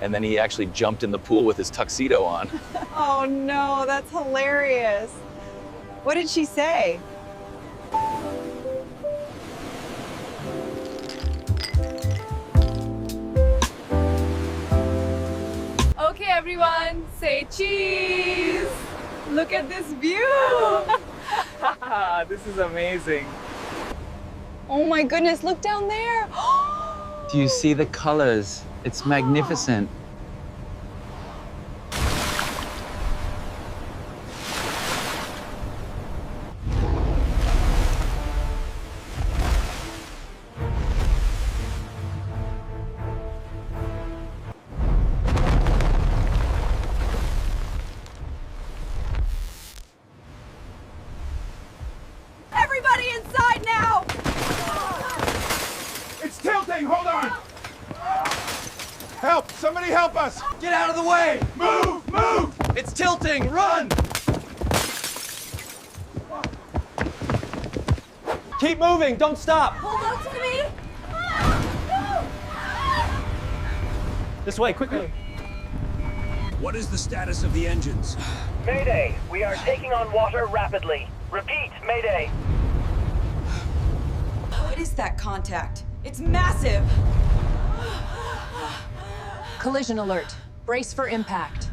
and then he actually jumped in the pool with his tuxedo on. Oh no, that's hilarious. What did she say? Okay, everyone, say cheese. Look at this view. This is amazing. Oh my goodness, look down there. Do you see the colors? It's magnificent. Everybody inside now. It's tilting! Hold on! Help! Somebody help us! Get out of the way! Move! Move! It's tilting! Run! Keep moving! Don't stop! Hold on to me. This way, quickly! What is the status of the engines? Mayday! We are taking on water rapidly. Repeat, Mayday! What is that contact? It's massive. Collision alert. Brace for impact.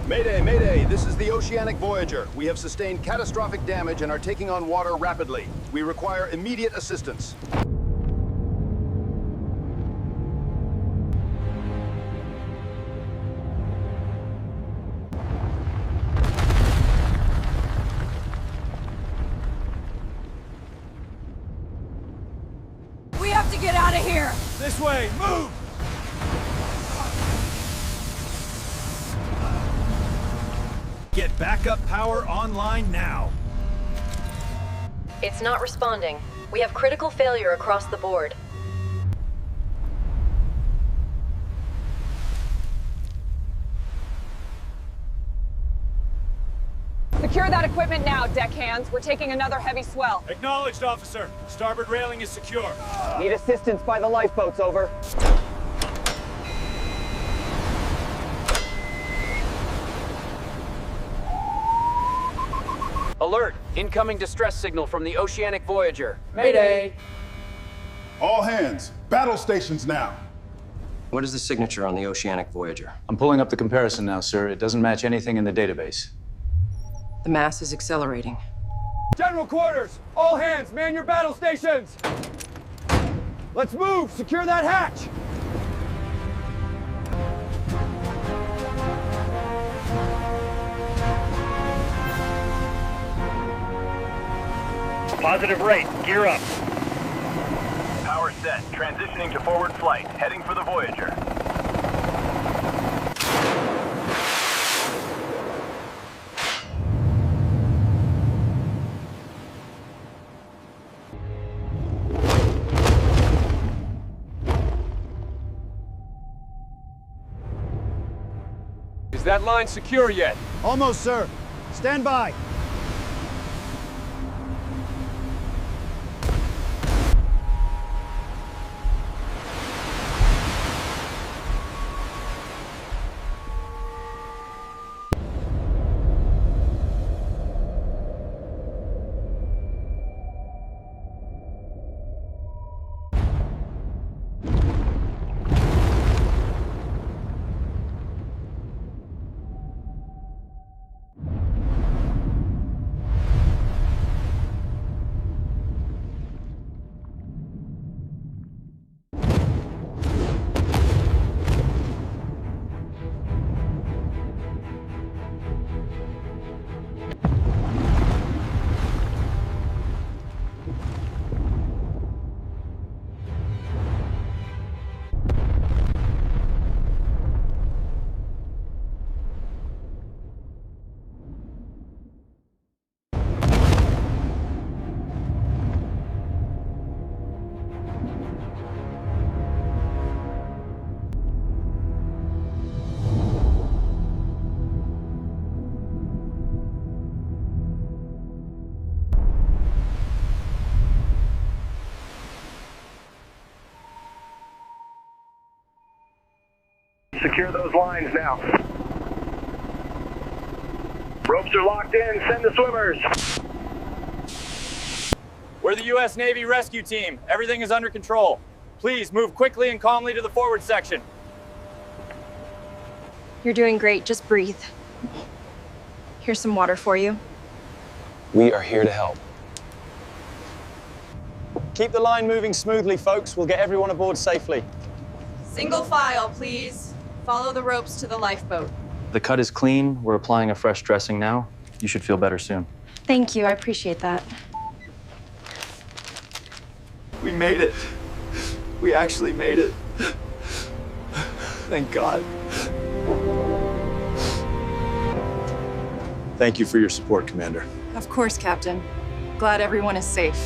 Mayday, Mayday, this is the Oceanic Voyager. We have sustained catastrophic damage and are taking on water rapidly. We require immediate assistance. We have to get out of here. This way! Move! Get backup power online now. It's not responding. We have critical failure across the board. Secure that equipment now, deckhands. We're taking another heavy swell. Acknowledged, officer. Starboard railing is secure. Need assistance by the lifeboats, over. Alert! Incoming distress signal from the Oceanic Voyager. Mayday! All hands, battle stations now. What is the signature on the Oceanic Voyager? I'm pulling up the comparison now, sir. It doesn't match anything in the database. The mass is accelerating. General quarters! All hands, man your battle stations! Let's move! Secure that hatch! Positive rate. Gear up. Power set. Transitioning to forward flight. Heading for the Voyager. Is that line secure yet? Almost, sir. Stand by. Secure those lines now. Ropes are locked in. Send the swimmers. We're the U.S. Navy rescue team. Everything is under control. Please move quickly and calmly to the forward section. You're doing great. Just breathe. Here's some water for you. We are here to help. Keep the line moving smoothly, folks. We'll get everyone aboard safely. Single file, please. Follow the ropes to the lifeboat. The cut is clean. We're applying a fresh dressing now. You should feel better soon. Thank you. I appreciate that. We made it. We actually made it. Thank God. Thank you for your support, Commander. Of course, Captain. Glad everyone is safe.